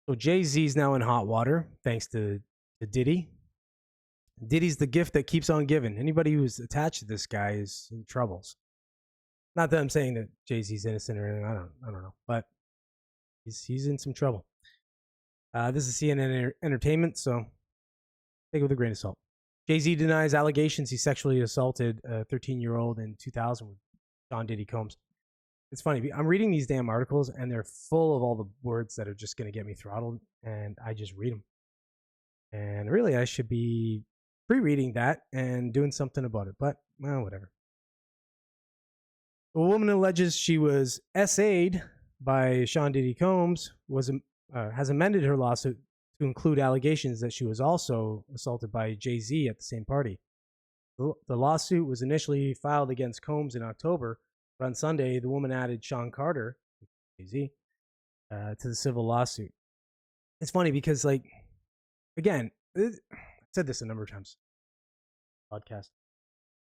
So JayZ's now in hot water thanks to Diddy. Diddy's the gift that keeps on giving. Anybody who's attached to this guy is in troubles. Not that I'm saying that JayZ's innocent or anything. I don't know, but he's in some trouble. This is CNN Entertainment, so take it with a grain of salt. JayZ denies allegations he sexually assaulted a 13-year-old in 2000 with Sean Diddy Combs. It's funny. I'm reading these damn articles, and they're full of all the words that are just going to get me throttled, and I just read them. And really, I should be pre-reading that and doing something about it, but, well, whatever. A woman alleges she was SA'd by Sean Diddy Combs has amended her lawsuit to include allegations that she was also assaulted by JayZ at the same party. The lawsuit was initially filed against Combs in October, but on Sunday, the woman added Sean Carter, JayZ, to the civil lawsuit. It's funny because, like, again, I said this a number of times. Podcast.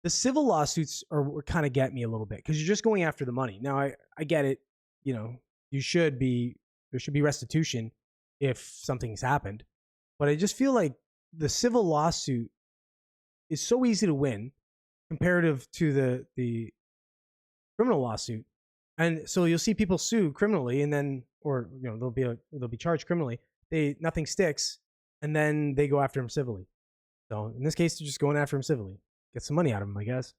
The civil lawsuits are kind of get me a little bit because you're just going after the money. Now, I get it. You know, there should be restitution if something's happened, but I just feel like the civil lawsuit is so easy to win comparative to the criminal lawsuit. And so you'll see people sue criminally, and then, or you know, they'll be charged criminally. Nothing sticks, and then they go after him civilly. So in this case, they're just going after him civilly. Get some money out of him, I guess.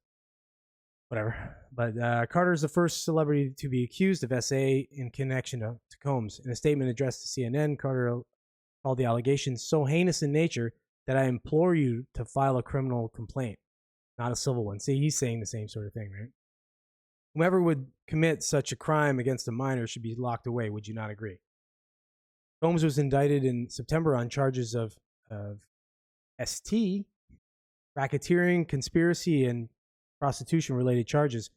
Whatever. But Carter is the first celebrity to be accused of SA in connection to Combs. In a statement addressed to CNN, Carter called the allegations so heinous in nature that I implore you to file a criminal complaint, not a civil one. See, he's saying the same sort of thing, right? Whomever would commit such a crime against a minor should be locked away. Would you not agree? Combs was indicted in September on charges of ST, racketeering, conspiracy, and prostitution-related charges.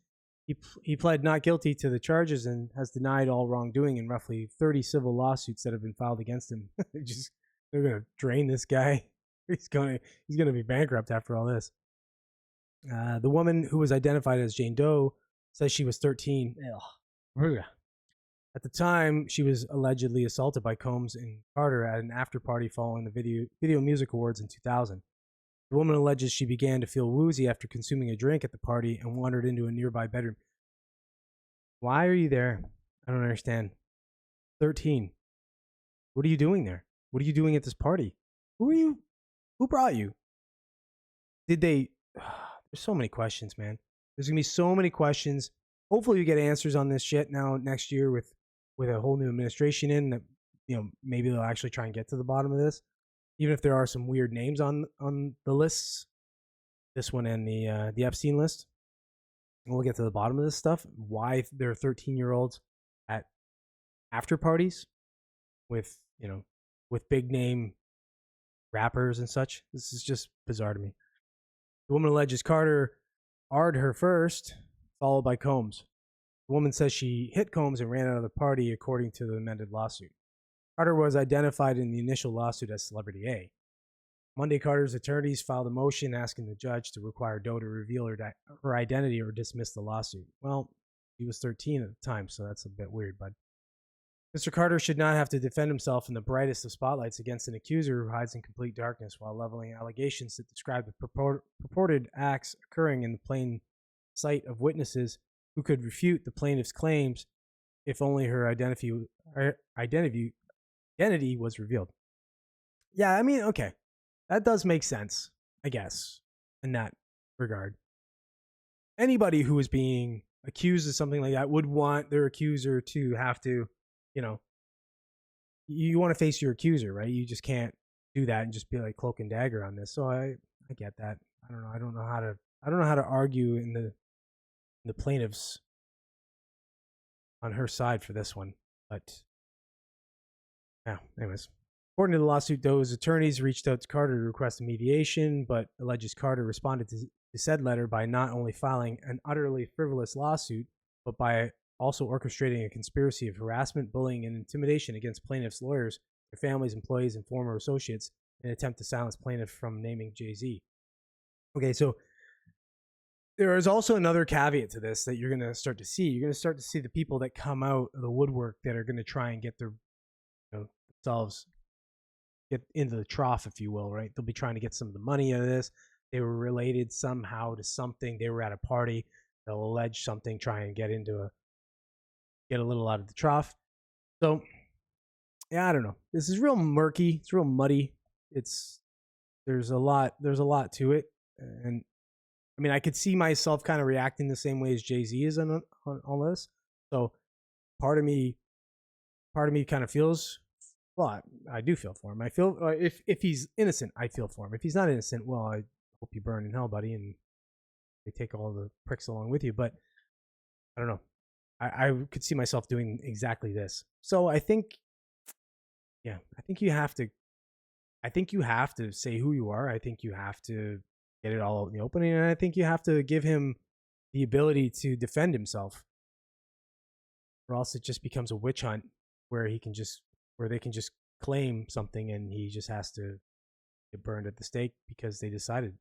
He pled not guilty to the charges and has denied all wrongdoing in roughly 30 civil lawsuits that have been filed against him. They're gonna drain this guy. He's gonna be bankrupt after all this. The woman who was identified as Jane Doe says she was 13. At the time, she was allegedly assaulted by Combs and Carter at an after-party following the Video Music Awards in 2000. The woman alleges she began to feel woozy after consuming a drink at the party and wandered into a nearby bedroom. Why are you there? I don't understand. 13. What are you doing there? What are you doing at this party? Who are you? Who brought you? Did they... There's so many questions, man. There's going to be so many questions. Hopefully we get answers on this shit now next year with a whole new administration in that, you know, maybe they'll actually try and get to the bottom of this. Even if there are some weird names on the lists, this one and the Epstein list. And we'll get to the bottom of this stuff. Why there are 13-year-olds at after parties with big name rappers and such. This is just bizarre to me. The woman alleges Carter R'd her first, followed by Combs. The woman says she hit Combs and ran out of the party, according to the amended lawsuit. Carter was identified in the initial lawsuit as Celebrity A. Monday, Carter's attorneys filed a motion asking the judge to require Doe to reveal her identity or dismiss the lawsuit. Well, he was 13 at the time, so that's a bit weird, but Mr. Carter should not have to defend himself in the brightest of spotlights against an accuser who hides in complete darkness while leveling allegations that describe the purported acts occurring in the plain sight of witnesses who could refute the plaintiff's claims if only her identity was revealed. Yeah, I mean, okay. That does make sense, I guess, in that regard. Anybody who is being accused of something like that would want their accuser to have to, you know, you want to face your accuser, right? You just can't do that and just be like cloak and dagger on this. So I get that. I don't know how to argue in the plaintiff's on her side for this one, but yeah, anyways. According to the lawsuit, Doe's attorneys reached out to Carter to request a mediation, but alleges Carter responded to said letter by not only filing an utterly frivolous lawsuit, but by also orchestrating a conspiracy of harassment, bullying, and intimidation against plaintiffs' lawyers, their families, employees, and former associates in an attempt to silence plaintiff from naming JayZ. Okay, so there is also another caveat to this that you're going to start to see. You're going to start to see the people that come out of the woodwork that are going to try and get their themselves get into the trough, if you will, right? They'll be trying to get some of the money out of this. They were related somehow to something. They were at a party. They'll allege something, try and get a little out of the trough. So yeah, I don't know. This is real murky. It's real muddy. It's there's a lot to it, and I mean, I could see myself kind of reacting the same way as JayZ is on all this. So part of me kind of feels. Well, I do feel for him. I feel if he's innocent, I feel for him. If he's not innocent, well, I hope you burn in hell, buddy, and they take all the pricks along with you. But I don't know. I could see myself doing exactly this. So I think, yeah, I think you have to. I think you have to say who you are. I think you have to get it all out in the opening, and I think you have to give him the ability to defend himself, or else it just becomes a witch hunt where they can just claim something, and he just has to get burned at the stake because they decided